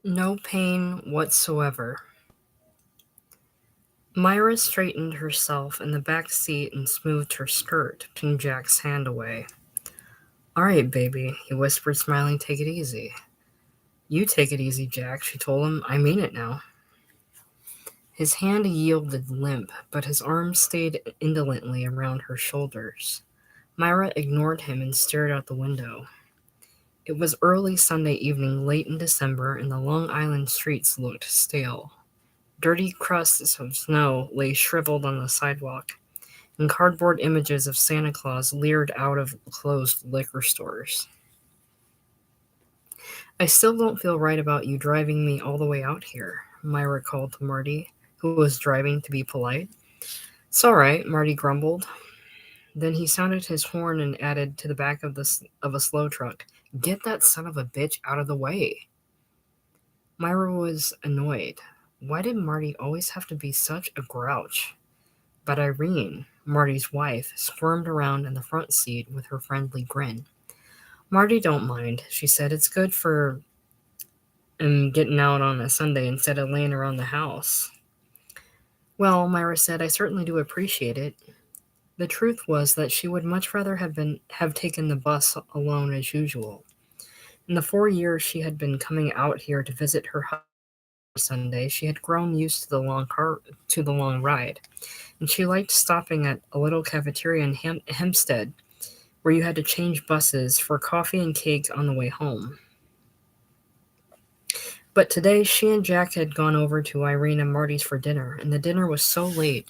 No pain whatsoever. Myra straightened herself in the back seat and smoothed her skirt, pushing Jack's hand away. All right, baby, he whispered, smiling. Take it easy. You take it easy, Jack, she told him. I mean it now. His hand yielded limp, but his arm stayed indolently around her shoulders. Myra ignored him and stared out the window. It was early Sunday evening, late in December, and the Long Island streets looked stale. Dirty crusts of snow lay shriveled on the sidewalk, and cardboard images of Santa Claus leered out of closed liquor stores. I still don't feel right about you driving me all the way out here, Myra called to Marty, who was driving to be polite. It's all right, Marty grumbled. Then he sounded his horn and added to the back of a slow truck, Get that son of a bitch out of the way. Myra was annoyed. Why did Marty always have to be such a grouch? But Irene, Marty's wife, squirmed around in the front seat with her friendly grin. Marty don't mind, she said. It's good for him getting out on a Sunday instead of laying around the house. Well, Myra said, I certainly do appreciate it. The truth was that she would much rather have taken the bus alone as usual. In the 4 years she had been coming out here to visit her husband every Sunday, she had grown used to the long ride, and she liked stopping at a little cafeteria in Hempstead, where you had to change buses for coffee and cake on the way home. But today she and Jack had gone over to Irene and Marty's for dinner, and the dinner was so late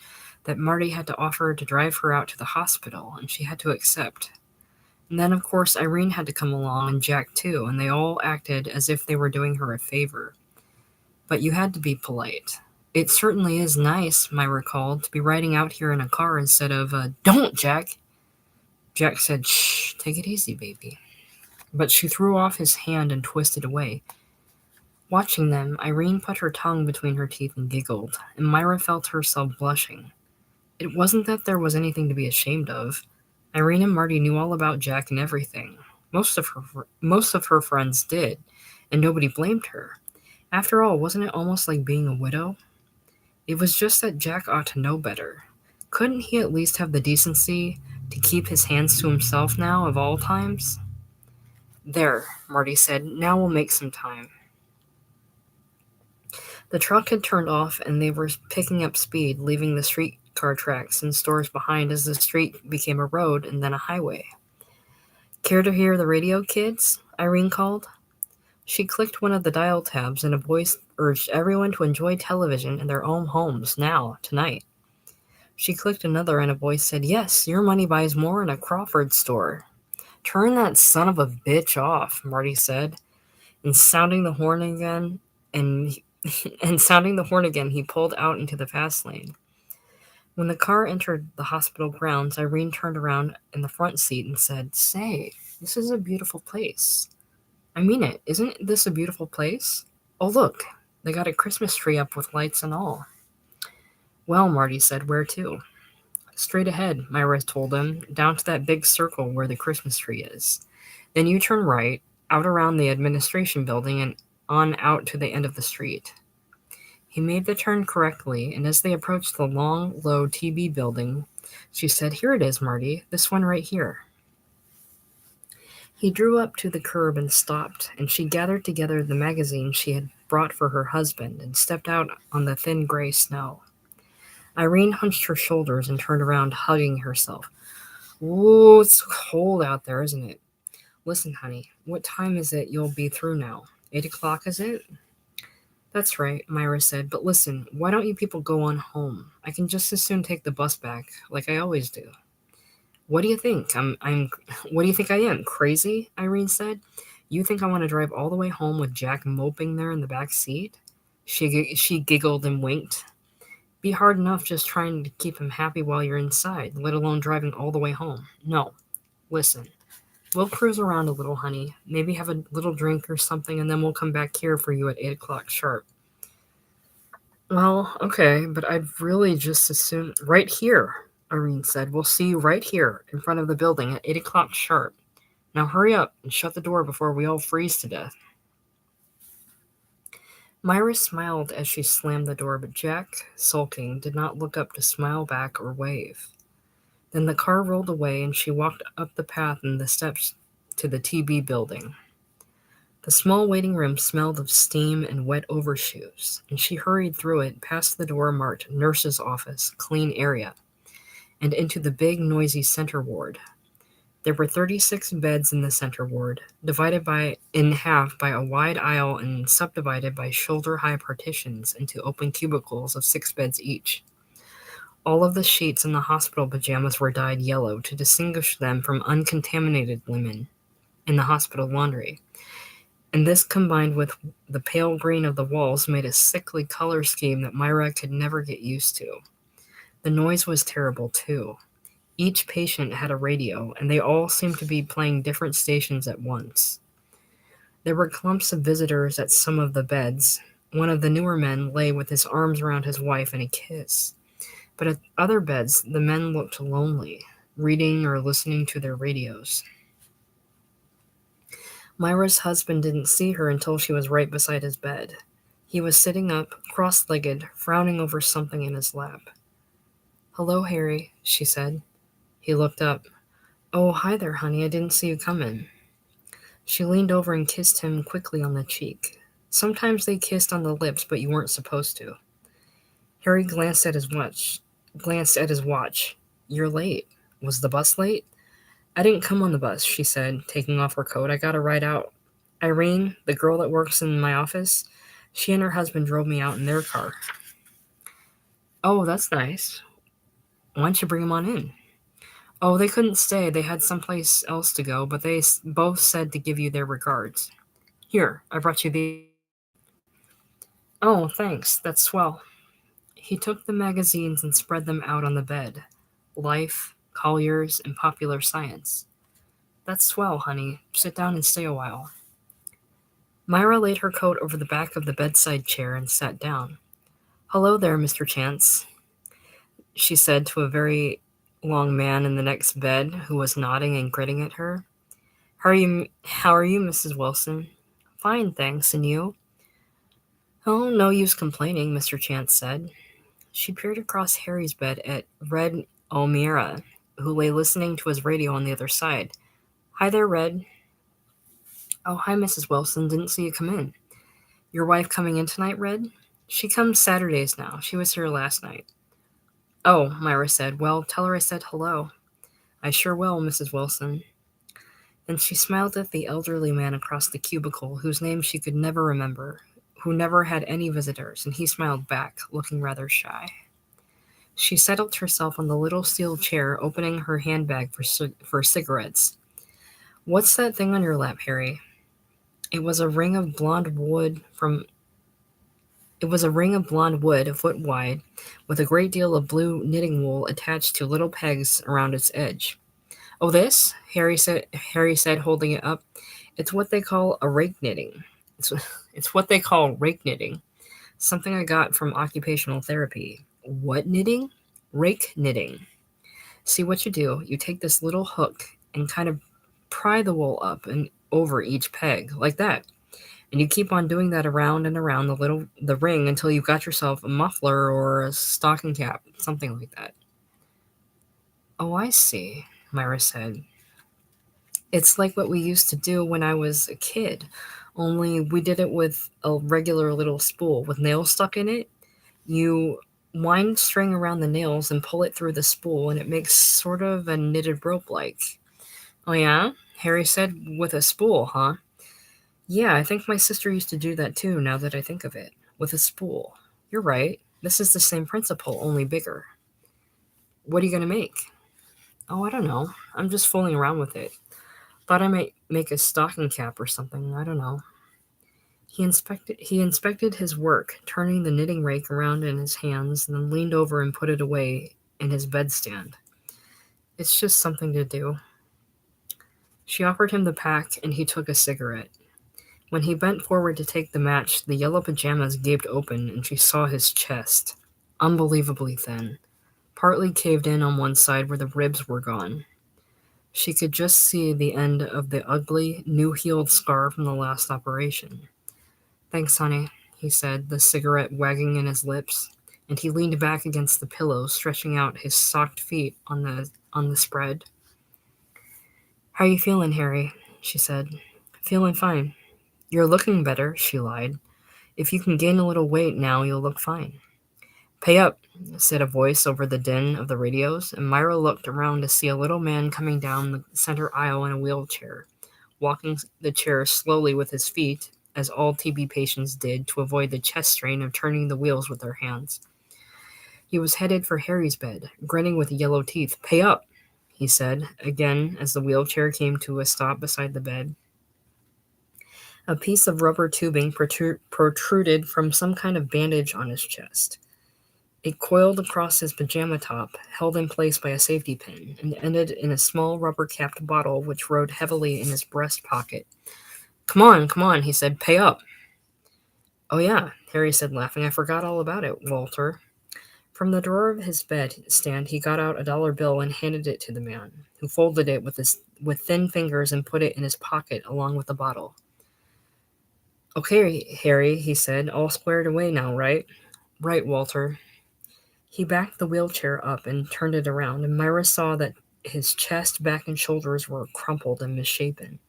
that Marty had to offer to drive her out to the hospital, and she had to accept. And then, of course, Irene had to come along, and Jack too, and they all acted as if they were doing her a favor. But you had to be polite. It certainly is nice, Myra called, to be riding out here in a car instead of, Don't, Jack! Jack said, Shh, take it easy, baby. But she threw off his hand and twisted away. Watching them, Irene put her tongue between her teeth and giggled, and Myra felt herself blushing. It wasn't that there was anything to be ashamed of. Irene and Marty knew all about Jack and everything. Most of her friends did, and nobody blamed her. After all, wasn't it almost like being a widow? It was just that Jack ought to know better. Couldn't he at least have the decency to keep his hands to himself now, of all times? There, Marty said, now we'll make some time. The truck had turned off and they were picking up speed, leaving the streetcar tracks and stores behind as the street became a road and then a highway. Care to hear the radio, kids? Irene called. She clicked one of the dial tabs and a voice urged everyone to enjoy television in their own homes now, tonight. She clicked another and a voice said, Yes, your money buys more in a Crawford store. Turn that son of a bitch off, Marty said, and sounding the horn again, and sounding the horn again, he pulled out into the fast lane. When the car entered the hospital grounds, Irene turned around in the front seat and said, Say, this is a beautiful place. I mean it. Isn't this a beautiful place? Oh, look, they got a Christmas tree up with lights and all. Well, Marty said, where to? Straight ahead, Myra told him, down to that big circle where the Christmas tree is. Then you turn right, out around the administration building and on out to the end of the street. He made the turn correctly, and as they approached the long, low TB building, she said, Here it is, Marty, this one right here. He drew up to the curb and stopped, and she gathered together the magazine she had brought for her husband and stepped out on the thin gray snow. Irene hunched her shoulders and turned around, hugging herself. Ooh, it's cold out there, isn't it? Listen, honey, what time is it you'll be through now? 8 o'clock, is it? That's right, Myra said, but listen, why don't you people go on home? I can just as soon take the bus back, like I always do. What do you think? What do you think I am, crazy? Irene said. You think I want to drive all the way home with Jack moping there in the back seat? She giggled and winked. Be hard enough just trying to keep him happy while you're inside, let alone driving all the way home. No. Listen. We'll cruise around a little, honey. Maybe have a little drink or something, and then we'll come back here for you at 8 o'clock sharp. Well, okay, but I'd really just as soon... Right here, Irene said. We'll see you right here, in front of the building at 8 o'clock sharp. Now hurry up and shut the door before we all freeze to death. Myra smiled as she slammed the door, but Jack, sulking, did not look up to smile back or wave. Then the car rolled away and she walked up the path and the steps to the TB building. The small waiting room smelled of steam and wet overshoes, and she hurried through it, past the door marked Nurse's Office, Clean Area, and into the big, noisy center ward. There were 36 beds in the center ward, divided in half by a wide aisle and subdivided by shoulder-high partitions into open cubicles of 6 beds each. All of the sheets in the hospital pajamas were dyed yellow to distinguish them from uncontaminated linen in the hospital laundry. And this, combined with the pale green of the walls, made a sickly color scheme that Myra could never get used to. The noise was terrible, too. Each patient had a radio, and they all seemed to be playing different stations at once. There were clumps of visitors at some of the beds. One of the newer men lay with his arms around his wife in a kiss. But at other beds, the men looked lonely, reading or listening to their radios. Myra's husband didn't see her until she was right beside his bed. He was sitting up, cross-legged, frowning over something in his lap. "Hello, Harry," she said. He looked up. "Oh, hi there, honey. I didn't see you come in." She leaned over and kissed him quickly on the cheek. Sometimes they kissed on the lips, but you weren't supposed to. Harry glanced at his watch. "You're late. Was the bus late?" "I didn't come on the bus," she said, taking off her coat. "I got a ride out. Irene, the girl that works in my office, she and her husband drove me out in their car." "Oh, that's nice. Why don't you bring them on in?" "Oh, they couldn't stay. They had someplace else to go, but they both said to give you their regards. Here, I brought you these." "Oh, thanks. That's swell." He took the magazines and spread them out on the bed. Life, Collier's, and Popular Science. "That's swell, honey. Sit down and stay a while." Myra laid her coat over the back of the bedside chair and sat down. "Hello there, Mr. Chance," she said to a very long man in the next bed who was nodding and grinning at her. How are you, Mrs. Wilson?" "Fine, thanks. And you?" "Oh, no use complaining," Mr. Chance said. She peered across Harry's bed at Red O'Meara, who lay listening to his radio on the other side. "Hi there, Red." "Oh, hi, Mrs. Wilson. Didn't see you come in." "Your wife coming in tonight, Red?" "She comes Saturdays now. She was here last night." "Oh," Myra said. "Well, tell her I said hello." "I sure will, Mrs. Wilson." And she smiled at the elderly man across the cubicle, whose name she could never remember, who never had any visitors, and he smiled back, looking rather shy. She settled herself on the little steel chair, opening her handbag for cigarettes. "What's that thing on your lap, Harry?" It was a ring of blonde wood, a foot wide, with a great deal of blue knitting wool attached to little pegs around its edge. "Oh, this?" Harry said, holding it up. "It's what they call a rake knitting. It's what they call rake knitting. Something I got from occupational therapy." "What knitting?" "Rake knitting. See what you do. You take this little hook and kind of pry the wool up and over each peg, like that. And you keep on doing that around and around the ring until you've got yourself a muffler or a stocking cap, something like that." "Oh, I see," Myra said. "It's like what we used to do when I was a kid, only we did it with a regular little spool with nails stuck in it. You wind string around the nails and pull it through the spool, and it makes sort of a knitted rope like." "Oh, yeah?" Harry said. "With a spool, huh?" "Yeah, I think my sister used to do that too, now that I think of it. With a spool. You're right. This is the same principle, only bigger." "What are you going to make?" "Oh, I don't know. I'm just fooling around with it. Thought I might make a stocking cap or something. I don't know." He inspected his work, turning the knitting rake around in his hands, and then leaned over and put it away in his bedstand. "It's just something to do." She offered him the pack, and he took a cigarette. When he bent forward to take the match, the yellow pajamas gaped open, and she saw his chest. Unbelievably thin. Partly caved in on one side where the ribs were gone. She could just see the end of the ugly, new-healed scar from the last operation. "Thanks, honey," he said, the cigarette wagging in his lips, and he leaned back against the pillow, stretching out his socked feet on the spread. "How you feeling, Harry?" she said. "Feeling fine." "You're looking better," she lied. "If you can gain a little weight now, you'll look fine." "Pay up," said a voice over the din of the radios, and Myra looked around to see a little man coming down the center aisle in a wheelchair, walking the chair slowly with his feet, as all TB patients did to avoid the chest strain of turning the wheels with their hands. He was headed for Harry's bed, grinning with yellow teeth. "Pay up," he said, again as the wheelchair came to a stop beside the bed. A piece of rubber tubing protruded from some kind of bandage on his chest. It coiled across his pajama top, held in place by a safety pin, and ended in a small rubber-capped bottle which rode heavily in his breast pocket. Come on," he said. "Pay up." "Oh, yeah," Harry said, laughing. "I forgot all about it, Walter." From the drawer of his bedstand he got out a dollar bill and handed it to the man, who folded it with thin fingers and put it in his pocket along with the bottle. "Okay, Harry," he said. "All squared away now, right?" "Right, Walter." He backed the wheelchair up and turned it around, and Myra saw that his chest, back, and shoulders were crumpled and misshapen.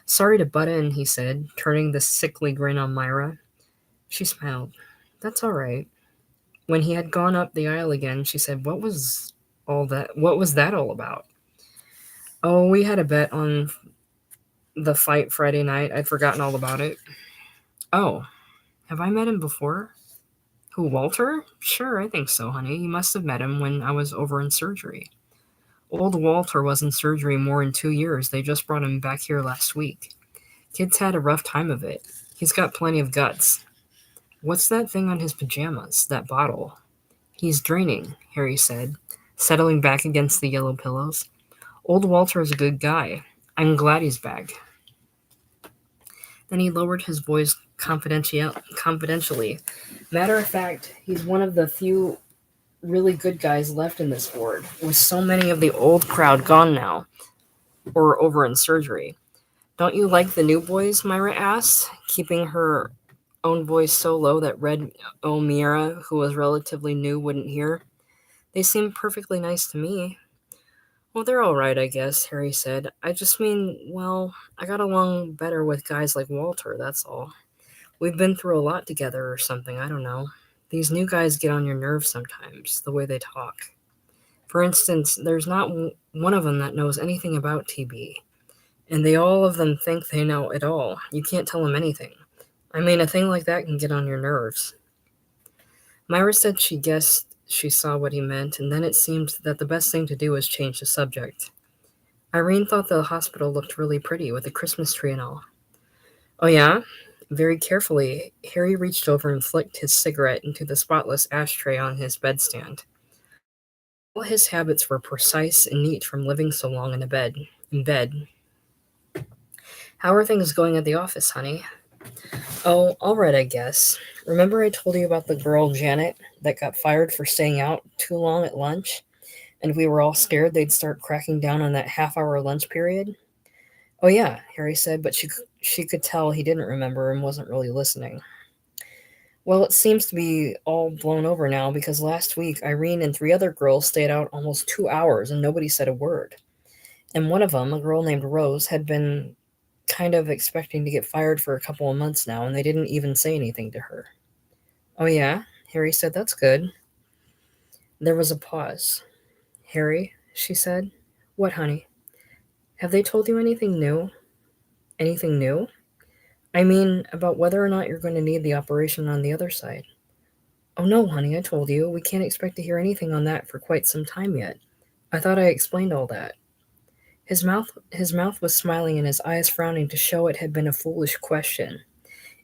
"Sorry to butt in," he said, turning the sickly grin on Myra. She smiled. "That's all right." When he had gone up the aisle again, she said, What was that all about?" "Oh, we had a bet on the fight Friday night. I'd forgotten all about it." "Oh, have I met him before?" "Who, Walter?" "Sure, I think so, honey. You must have met him when I was over in surgery." "Old Walter was in surgery more than 2 years. They just brought him back here last week. Kid's had a rough time of it. He's got plenty of guts." "What's that thing on his pajamas? That bottle?" "He's draining," Harry said, settling back against the yellow pillows. "Old Walter is a good guy. I'm glad he's back." Then he lowered his voice confidentially. "Matter of fact, he's one of the few really good guys left in this ward, with so many of the old crowd gone now, or over in surgery." "Don't you like the new boys?" Myra asked, keeping her own voice so low that Red O'Meara, who was relatively new, wouldn't hear. "They seem perfectly nice to me." "Well, they're all right, I guess," Harry said. "I just mean, well, I got along better with guys like Walter, that's all. We've been through a lot together or something, I don't know. These new guys get on your nerves sometimes, the way they talk. For instance, there's not one of them that knows anything about TB. And they all of them think they know it all. You can't tell them anything. I mean, a thing like that can get on your nerves." Myra said she guessed she saw what he meant, and then it seemed that the best thing to do was change the subject. "Irene thought the hospital looked really pretty with the Christmas tree and all." "Oh, yeah?" Very carefully, Harry reached over and flicked his cigarette into the spotless ashtray on his bedstand. All his habits were precise and neat from living so long in bed. "How are things going at the office, honey?" "Oh, all right, I guess. Remember I told you about the girl Janet that got fired for staying out too long at lunch? And we were all scared they'd start cracking down on that half-hour lunch period?" "Oh, yeah," Harry said, but she could tell he didn't remember and wasn't really listening. "Well, it seems to be all blown over now because last week Irene and 3 other girls stayed out almost 2 hours and nobody said a word. And one of them, a girl named Rose, had been kind of expecting to get fired for a couple of months now, and they didn't even say anything to her." "Oh, yeah?" Harry said. "That's good." There was a pause. "Harry," she said. "What, honey? Have they told you anything new?" "Anything new?" "I mean, about whether or not you're going to need the operation on the other side." "Oh, no, honey, I told you. We can't expect to hear anything on that for quite some time yet. I thought I explained all that." His mouth was smiling and his eyes frowning to show it had been a foolish question.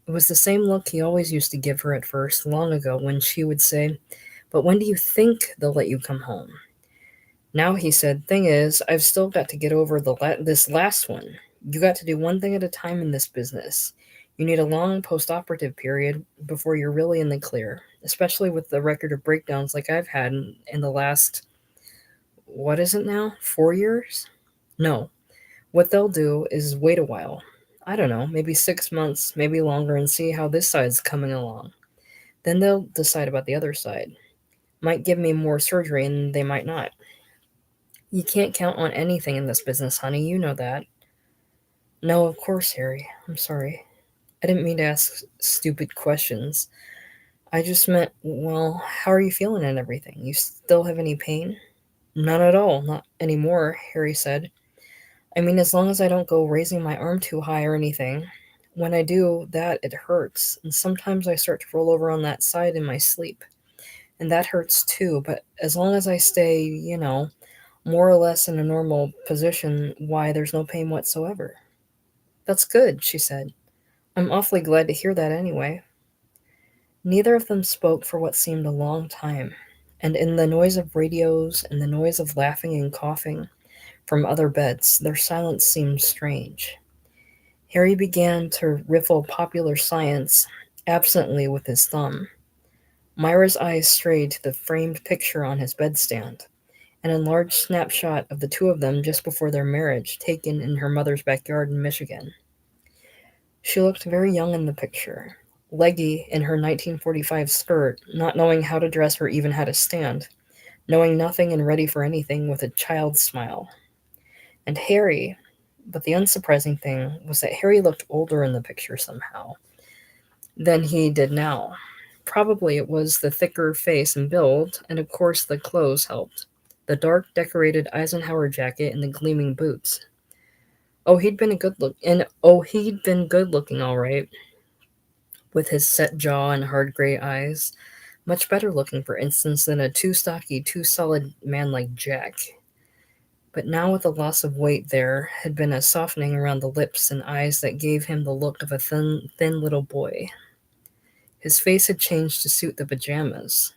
It was the same look he always used to give her at first, long ago, when she would say, "But when do you think they'll let you come home?" Now he said, "Thing is, I've still got to get over this last one. You got to do one thing at a time in this business. You need a long post-operative period before you're really in the clear, especially with the record of breakdowns like I've had in the last, what is it now, 4 years? No, what they'll do is wait a while. I don't know, maybe 6 months, maybe longer, and see how this side's coming along. Then they'll decide about the other side. Might give me more surgery and they might not. You can't count on anything in this business, honey, you know that. No, of course, Harry. I'm sorry. I didn't mean to ask stupid questions. I just meant, well, how are you feeling and everything? You still have any pain? None at all, not anymore, Harry said. I mean, as long as I don't go raising my arm too high or anything. When I do that, it hurts, and sometimes I start to roll over on that side in my sleep. And that hurts too, but as long as I stay, more or less in a normal position, why, there's no pain whatsoever. That's good, she said. I'm awfully glad to hear that anyway. Neither of them spoke for what seemed a long time, and in the noise of radios and the noise of laughing and coughing from other beds, their silence seemed strange. Harry began to riffle popular science absently with his thumb. Myra's eyes strayed to the framed picture on his bedstand, an enlarged snapshot of the two of them just before their marriage, taken in her mother's backyard in Michigan. She looked very young in the picture, leggy in her 1945 skirt, not knowing how to dress or even how to stand, knowing nothing and ready for anything with a child's smile. And Harry, but the unsurprising thing was that Harry looked older in the picture somehow than he did now. Probably it was the thicker face and build, and of course the clothes helped. The dark decorated Eisenhower jacket and the gleaming boots. He'd been good looking all right, with his set jaw and hard gray eyes. Much better looking, for instance, than a too stocky, too solid man like Jack. But now, with the loss of weight, there had been a softening around the lips and eyes that gave him the look of a thin little boy. His face had changed to suit the pajamas.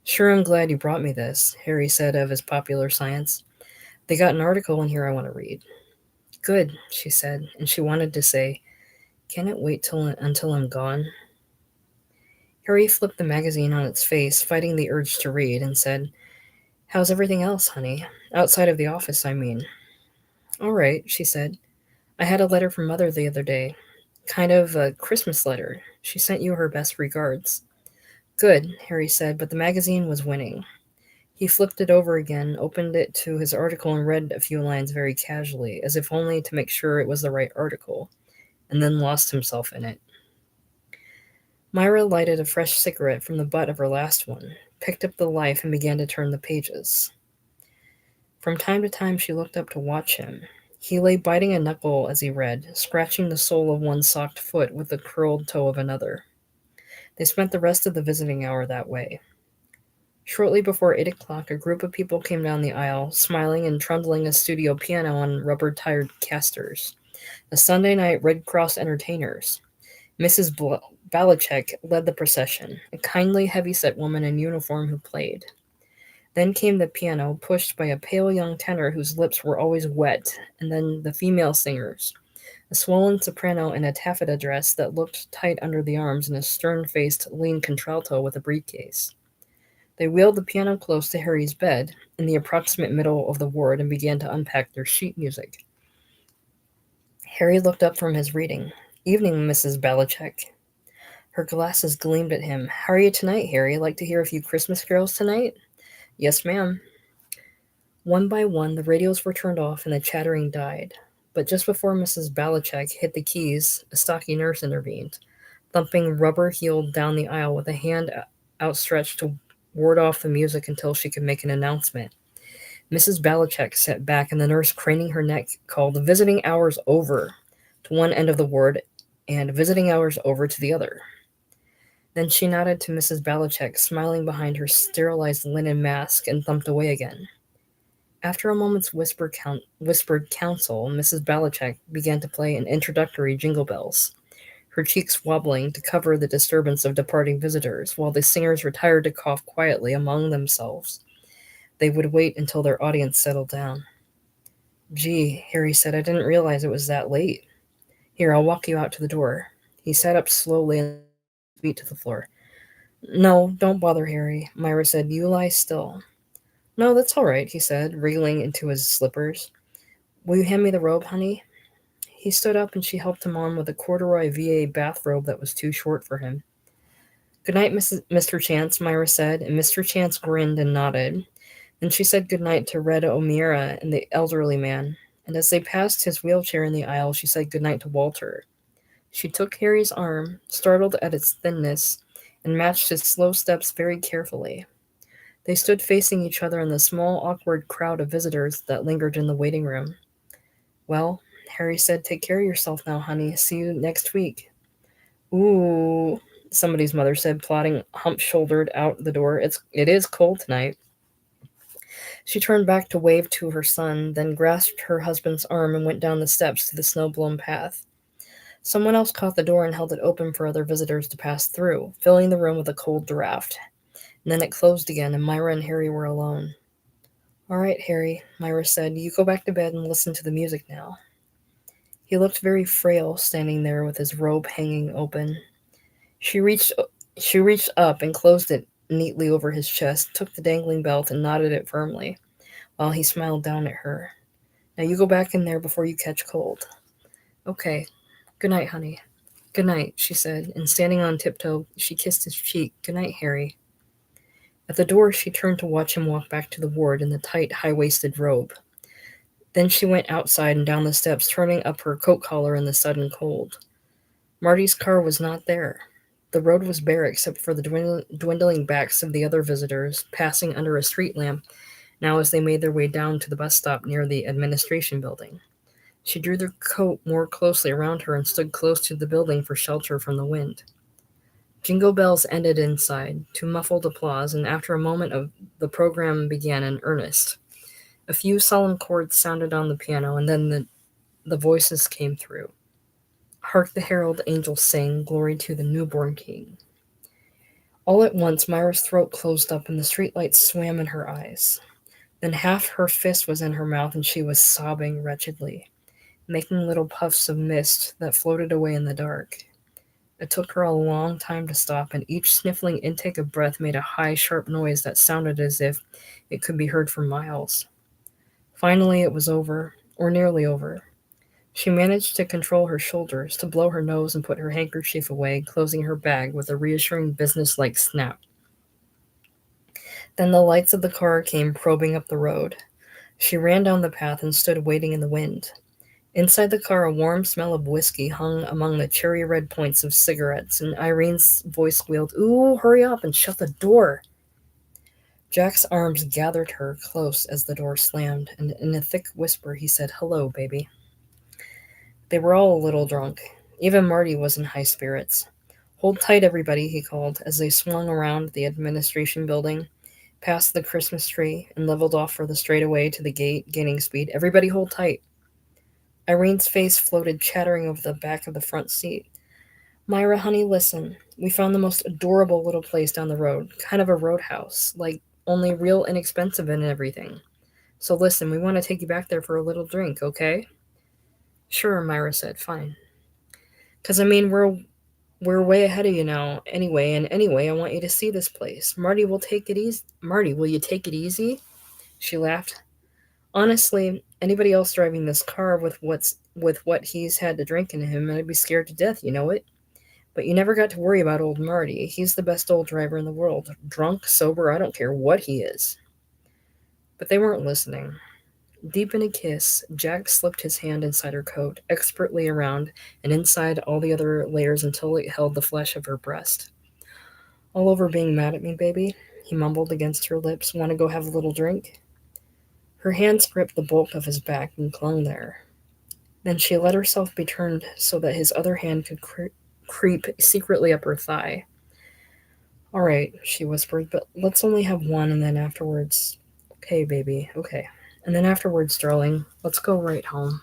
Sure, I'm glad you brought me this, Harry said of his popular science. They got an article in here I want to read. Good, she said, and she wanted to say, can it wait until I'm gone? Harry flipped the magazine on its face, fighting the urge to read, and said, how's everything else, honey? Outside of the office, I mean. All right, she said. I had a letter from Mother the other day. Kind of a Christmas letter. She sent you her best regards. Good, Harry said, but the magazine was winning. He flipped it over again, opened it to his article, and read a few lines very casually, as if only to make sure it was the right article, and then lost himself in it. Myra lighted a fresh cigarette from the butt of her last one, picked up the Life, and began to turn the pages. From time to time she looked up to watch him. He lay biting a knuckle as he read, scratching the sole of one socked foot with the curled toe of another. They spent the rest of the visiting hour that way. Shortly before 8 o'clock, a group of people came down the aisle, smiling and trundling a studio piano on rubber-tired casters. The Sunday night Red Cross entertainers. Mrs. Balachek led the procession, a kindly, heavy-set woman in uniform who played. Then came the piano, pushed by a pale young tenor whose lips were always wet, and then the female singers, a swollen soprano in a taffeta dress that looked tight under the arms, and a stern-faced, lean contralto with a briefcase. They wheeled the piano close to Harry's bed, in the approximate middle of the ward, and began to unpack their sheet music. Harry looked up from his reading. Evening, Mrs. Balachek. Her glasses gleamed at him. How are you tonight, Harry? Like to hear a few Christmas carols tonight? Yes, ma'am. One by one, the radios were turned off and the chattering died. But just before Mrs. Balachek hit the keys, a stocky nurse intervened, thumping rubber-heeled down the aisle with a hand outstretched to ward off the music until she could make an announcement. Mrs. Balachek sat back, and the nurse, craning her neck, called visiting hours over to one end of the ward and visiting hours over to the other. Then she nodded to Mrs. Balachek, smiling behind her sterilized linen mask, and thumped away again. After a moment's whispered counsel, Mrs. Balachek began to play an introductory Jingle Bells, her cheeks wobbling to cover the disturbance of departing visitors, while the singers retired to cough quietly among themselves. They would wait until their audience settled down. Gee, Harry said, I didn't realize it was that late. Here, I'll walk you out to the door. He sat up slowly and his feet to the floor. No, don't bother, Harry, Myra said. You lie still. No, that's all right, he said, wriggling into his slippers. Will you hand me the robe, honey? He stood up and she helped him on with a corduroy VA bathrobe that was too short for him. "Good night, Mr. Chance," Myra said, and Mr. Chance grinned and nodded. Then she said good night to Red O'Meara and the elderly man, and as they passed his wheelchair in the aisle, she said good night to Walter. She took Harry's arm, startled at its thinness, and matched his slow steps very carefully. They stood facing each other in the small, awkward crowd of visitors that lingered in the waiting room. "Well," Harry said, "take care of yourself now, honey. See you next week." "Ooh," somebody's mother said, plodding hump-shouldered out the door. It is cold tonight." She turned back to wave to her son, then grasped her husband's arm and went down the steps to the snow-blown path. Someone else caught the door and held it open for other visitors to pass through, filling the room with a cold draft. And then it closed again, and Myra and Harry were alone. "All right, Harry," Myra said, "you go back to bed and listen to the music now." He looked very frail, standing there with his robe hanging open. She reached up and closed it neatly over his chest, took the dangling belt and knotted it firmly, while he smiled down at her. "Now you go back in there before you catch cold." "Okay. Good night, honey." "Good night," she said, and standing on tiptoe, she kissed his cheek. "Good night, Harry." At the door, she turned to watch him walk back to the ward in the tight, high-waisted robe. Then she went outside and down the steps, turning up her coat collar in the sudden cold. Marty's car was not there. The road was bare except for the dwindling backs of the other visitors, passing under a street lamp now as they made their way down to the bus stop near the administration building. She drew the coat more closely around her and stood close to the building for shelter from the wind. Jingle bells ended inside, to muffled applause, and after a moment the program began in earnest. A few solemn chords sounded on the piano, and then the voices came through. "Hark the herald angels sing, glory to the newborn king." All at once Myra's throat closed up and the streetlights swam in her eyes. Then half her fist was in her mouth and she was sobbing wretchedly, making little puffs of mist that floated away in the dark. It took her a long time to stop, and each sniffling intake of breath made a high, sharp noise that sounded as if it could be heard for miles. Finally it was over, or nearly over. She managed to control her shoulders, to blow her nose and put her handkerchief away, closing her bag with a reassuring business-like snap. Then the lights of the car came probing up the road. She ran down the path and stood waiting in the wind. Inside the car, a warm smell of whiskey hung among the cherry-red points of cigarettes, and Irene's voice squealed, "Ooh, hurry up and shut the door." Jack's arms gathered her close as the door slammed, and in a thick whisper he said, "Hello, baby." They were all a little drunk. Even Marty was in high spirits. "Hold tight, everybody," he called, as they swung around the administration building, past the Christmas tree, and leveled off for the straightaway to the gate, gaining speed. "Everybody hold tight." Irene's face floated chattering over the back of the front seat. "Myra, honey, listen. We found the most adorable little place down the road, kind of a roadhouse, like only real inexpensive and everything. So listen, we want to take you back there for a little drink, okay?" "Sure," Myra said, "fine." "'Cause I mean, we're way ahead of you now anyway, and anyway, I want you to see this place. Marty, will you take it easy?" She laughed. "Honestly, anybody else driving this car with what he's had to drink in him, I'd be scared to death, you know it. But you never got to worry about old Marty. He's the best old driver in the world. Drunk, sober, I don't care what he is." But they weren't listening. Deep in a kiss, Jack slipped his hand inside her coat, expertly around and inside all the other layers until it held the flesh of her breast. "All over being mad at me, baby?" he mumbled against her lips. "Want to go have a little drink?" Her hands gripped the bulk of his back and clung there. Then she let herself be turned so that his other hand could creep secretly up her thigh. "All right," she whispered, "but let's only have one, and then afterwards—" "Okay, baby, okay. And then afterwards, darling, let's go right home."